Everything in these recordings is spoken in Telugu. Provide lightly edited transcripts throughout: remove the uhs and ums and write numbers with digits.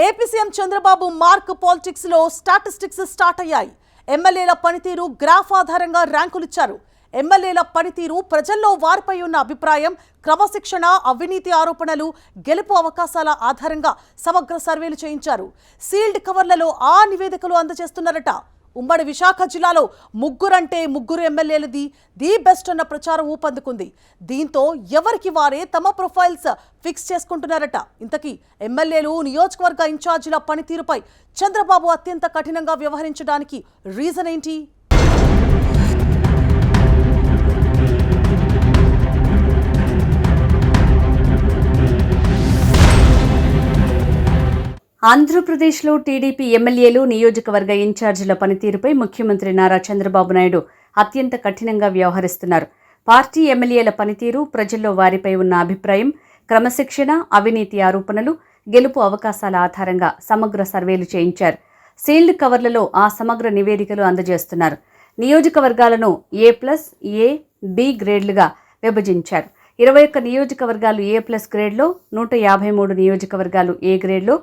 AP CM Chandrababu mark politics లో స్టాటిస్టిక్స్ స్టార్ట్ అయ్యాయి. ఎమ్మెల్యేల పనితీరు గ్రాఫ్ ఆధారంగా ర్యాంకులిచ్చారు. ఎమ్మెల్యేల పనితీరు, ప్రజల్లో వారిపై ఉన్న అభిప్రాయం, క్రమశిక్షణ, అవినీతి ఆరోపణలు, గెలుపు అవకాశాల ఆధారంగా సమగ్ర సర్వేలు చేయించారు. సీల్డ్ కవర్లలో ఆ నివేదికలు అందజేస్తున్నారట. ఉమ్మడి విశాఖ జిల్లాలో ముగ్గురు ఎమ్మెల్యేలది ది బెస్ట్ అన్న ప్రచారం ఊపందుకుంది. దీంతో ఎవరికి వారే తమ ప్రొఫైల్స్ ఫిక్స్ చేసుకుంటున్నారట. ఇంతకీ ఎమ్మెల్యేలు, నియోజకవర్గ ఇన్ఛార్జీల పనితీరుపై చంద్రబాబు అత్యంత కఠినంగా వ్యవహరించడానికి రీజన్ ఏంటి? ఆంధ్రప్రదేశ్లో టీడీపీ ఎమ్మెల్యేలు, నియోజకవర్గ ఇన్ఛార్జీల పనితీరుపై ముఖ్యమంత్రి నారా చంద్రబాబు నాయుడు అత్యంత కఠినంగా వ్యవహరిస్తున్నారు. పార్టీ ఎమ్మెల్యేల పనితీరు, ప్రజల్లో వారిపై ఉన్న అభిప్రాయం, క్రమశిక్షణ, అవినీతి ఆరోపణలు, గెలుపు అవకాశాల ఆధారంగా సమగ్ర సర్వేలు చేయించారు. సీల్డ్ కవర్లలో ఆ సమగ్ర నివేదికలు అందజేస్తున్నారు. నియోజకవర్గాలను A+, A, B గ్రేడ్లుగా విభజించారు. 21 నియోజకవర్గాలు A+ గ్రేడ్లో, 153 నియోజకవర్గాలు A గ్రేడ్లో,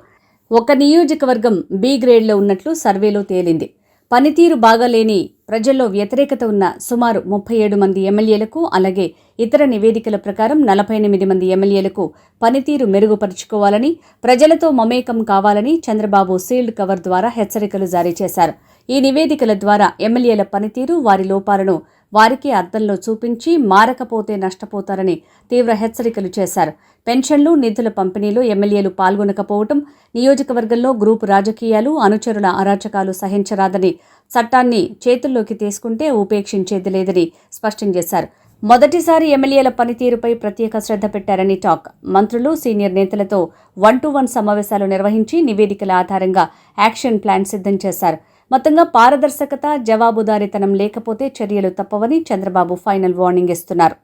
ఒక నియోజకవర్గం B గ్రేడ్లో ఉన్నట్లు సర్వేలో తేలింది. పనితీరు బాగాలేని, ప్రజల్లో వ్యతిరేకత ఉన్న సుమారు 37 మంది ఎమ్మెల్యేలకు, అలాగే ఇతర నివేదికల ప్రకారం 48 మంది ఎమ్మెల్యేలకు పనితీరు మెరుగుపరుచుకోవాలని, ప్రజలతో మమేకం కావాలని చంద్రబాబు సీల్డ్ కవర్ ద్వారా హెచ్చరికలు జారీ చేశారు. ఈ నివేదికల ద్వారా ఎమ్మెల్యేల పనితీరు, వారి లోపాలను వారికి అద్దంలో చూపించి మారకపోతే నష్టపోతారని తీవ్ర హెచ్చరికలు చేశారు. పెన్షన్లు, నిధుల పంపిణీలో ఎమ్మెల్యేలు పాల్గొనకపోవటం, నియోజకవర్గంలో గ్రూపు రాజకీయాలు, అనుచరుల అరాచకాలు సహించరాదని, చట్టాన్ని చేతుల్లోకి తీసుకుంటే ఉపేక్షించేది లేదని స్పష్టం చేశారు. మొదటిసారి ఎమ్మెల్యేల పనితీరుపై ప్రత్యేక శ్రద్ధ పెట్టారని టాక్. మంత్రులు, సీనియర్ నేతలతో 1-to-1 సమావేశాలు నిర్వహించి నివేదికల ఆధారంగా యాక్షన్ ప్లాన్ సిద్ధం చేశారు. మొత్తంగా పారదర్శకత, జవాబుదారీతనం లేకపోతే చర్యలు తప్పవని చంద్రబాబు ఫైనల్ వార్నింగ్ ఇస్తున్నారు.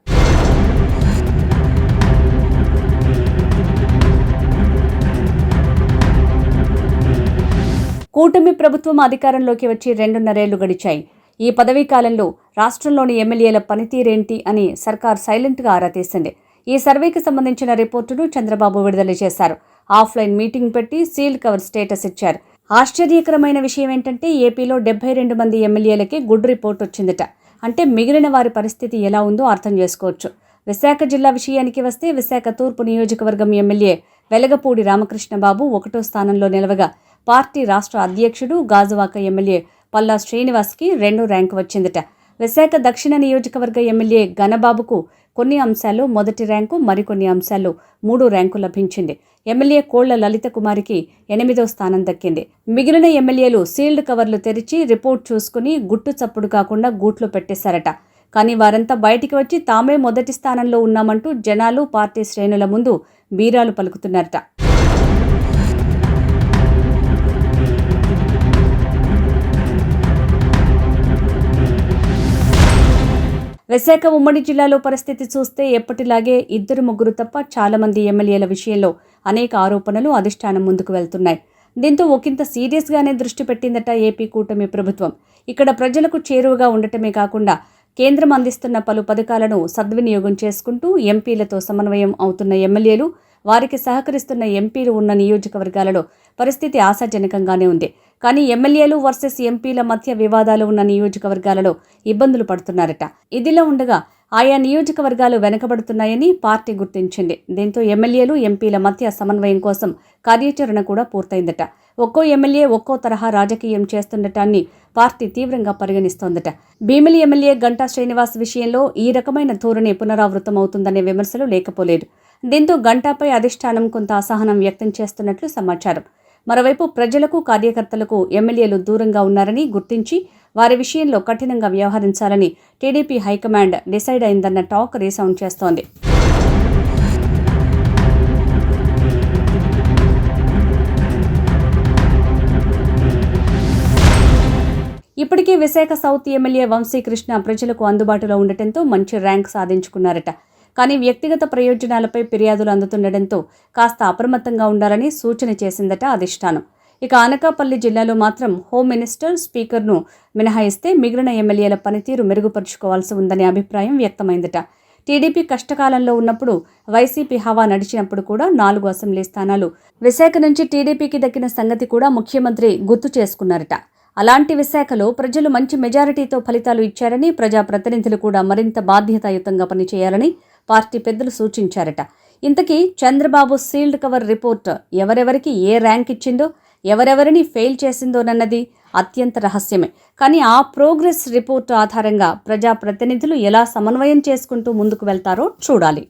కూటమి ప్రభుత్వం అధికారంలోకి వచ్చి 2.5 ఏళ్లు గడిచాయి. ఈ పదవీ కాలంలో రాష్ట్రంలోని ఎమ్మెల్యేల పనితీరేంటి అని సర్కార్ సైలెంట్గా ఆరా తీసింది. ఈ సర్వేకి సంబంధించిన రిపోర్టును చంద్రబాబు విడుదల చేశారు. ఆఫ్లైన్ మీటింగ్ పెట్టి సీల్డ్ కవర్ స్టేటస్ ఇచ్చారు. ఆశ్చర్యకరమైన విషయం ఏంటంటే ఏపీలో 72 మంది ఎమ్మెల్యేలకి గుడ్ రిపోర్ట్ వచ్చిందట. అంటే మిగిలిన వారి పరిస్థితి ఎలా ఉందో అర్థం చేసుకోవచ్చు. విశాఖ జిల్లా విషయానికి వస్తే విశాఖ తూర్పు నియోజకవర్గం ఎమ్మెల్యే వెలగపూడి రామకృష్ణబాబు 1వ స్థానంలో నిలవగా, పార్టీ రాష్ట్ర అధ్యక్షుడు గాజువాక ఎమ్మెల్యే పల్లా శ్రీనివాస్కి 2వ ర్యాంకు వచ్చిందట. విశాఖ దక్షిణ నియోజకవర్గ ఎమ్మెల్యే గణబాబుకు కొన్ని అంశాల్లో మొదటి ర్యాంకు, మరికొన్ని అంశాల్లో 3వ ర్యాంకు లభించింది. ఎమ్మెల్యే కోళ్ల లలిత కుమారికి 8వ స్థానం దక్కింది. మిగిలిన ఎమ్మెల్యేలు సీల్డ్ కవర్లు తెరిచి రిపోర్ట్ చూసుకుని గుట్టు చప్పుడు కాకుండా గూట్లో పెట్టేశారట. కానీ వారంతా బయటికి వచ్చి తామే మొదటి స్థానంలో ఉన్నామంటూ జనాలు, పార్టీ శ్రేణుల ముందు బీరాలు పలుకుతున్నారట. విశాఖ ఉమ్మడి జిల్లాలో పరిస్థితి చూస్తే ఎప్పటిలాగే 2-3 తప్ప చాలా మంది ఎమ్మెల్యేల విషయంలో అనేక ఆరోపణలు అధిష్టానం ముందుకు వెళ్తున్నాయి. దీంతో ఒకంత సీరియస్గానే దృష్టి పెట్టిందట ఏపీ కూటమి ప్రభుత్వం. ఇక్కడ ప్రజలకు చేరువగా ఉండటమే కాకుండా కేంద్రం అందిస్తున్న పలు పథకాలను సద్వినియోగం చేసుకుంటూ ఎంపీలతో సమన్వయం అవుతున్న ఎమ్మెల్యేలు, వారికి సహకరిస్తున్న ఎంపీలు ఉన్న నియోజకవర్గాలలో పరిస్థితి ఆశాజనకంగానే ఉంది. కానీ ఎమ్మెల్యేలు వర్సెస్ ఎంపీల మధ్య వివాదాలు ఉన్న నియోజకవర్గాలలో ఇబ్బందులు పడుతున్నారట. ఇదిలా ఉండగా ఆయా నియోజకవర్గాలు వెనకబడుతున్నాయని పార్టీ గుర్తించింది. దీంతో ఎమ్మెల్యేలు, ఎంపీల మధ్య సమన్వయం కోసం కార్యాచరణ కూడా పూర్తయిందట. ఒక్కో ఎమ్మెల్యే ఒక్కో తరహా రాజకీయం చేస్తుండటాన్ని పార్టీ తీవ్రంగా పరిగణిస్తోందట. భీమిలి ఎమ్మెల్యే గంటా శ్రీనివాస్ విషయంలో ఈ రకమైన ధోరణి పునరావృతమవుతుందనే విమర్శలు లేకపోలేదు. దీంతో గంటాపై అధిష్టానం కొంత అసహనం వ్యక్తం చేస్తున్నట్లు సమాచారం. మరోవైపు ప్రజలకు, కార్యకర్తలకు ఎమ్మెల్యేలు దూరంగా ఉన్నారని గుర్తించి వారి విషయంలో కఠినంగా వ్యవహరించాలని టీడీపీ హైకమాండ్ డిసైడ్ అయిందన్న టాక్ రీసౌండ్ చేస్తోంది. ఇప్పటికే విశాఖ సౌత్ ఎమ్మెల్యే వంశీకృష్ణ ప్రజలకు అందుబాటులో ఉండటంతో మంచి ర్యాంక్ సాధించుకున్నారట. కానీ వ్యక్తిగత ప్రయోజనాలపై ఫిర్యాదులు అందుతుండటంతో కాస్త అప్రమత్తంగా ఉండాలని సూచన చేసిందట అధిష్టానం. ఇక అనకాపల్లి జిల్లాలో మాత్రం హోమ్ మినిస్టర్, స్పీకర్ను మినహాయిస్తే మిగిలిన ఎమ్మెల్యేల పనితీరు మెరుగుపరుచుకోవాల్సి ఉందనే అభిప్రాయం వ్యక్తమైందట. టీడీపీ కష్టకాలంలో ఉన్నప్పుడు వైసీపీ హవా నడిచినప్పుడు కూడా 4 అసెంబ్లీ స్థానాలు విశాఖ నుంచి టీడీపీకి దక్కిన సంగతి కూడా ముఖ్యమంత్రి గుర్తు చేసుకున్నారట. అలాంటి విశాఖలో ప్రజలు మంచి మెజారిటీతో ఫలితాలు ఇచ్చారని, ప్రజాప్రతినిధులు కూడా మరింత బాధ్యతాయుతంగా పనిచేయాలని పార్టీ పెద్దలు సూచించారట. ఇంతకీ చంద్రబాబు సీల్డ్ కవర్ రిపోర్ట్ ఎవరెవరికి ఏ ర్యాంక్ ఇచ్చిందో, ఎవరెవరిని ఫెయిల్ చేసిందోనన్నది అత్యంత రహస్యమే. కానీ ఆ ప్రోగ్రెస్ రిపోర్టు ఆధారంగా ప్రజాప్రతినిధులు ఎలా సమన్వయం చేసుకుంటూ ముందుకు వెళ్తారో చూడాలి.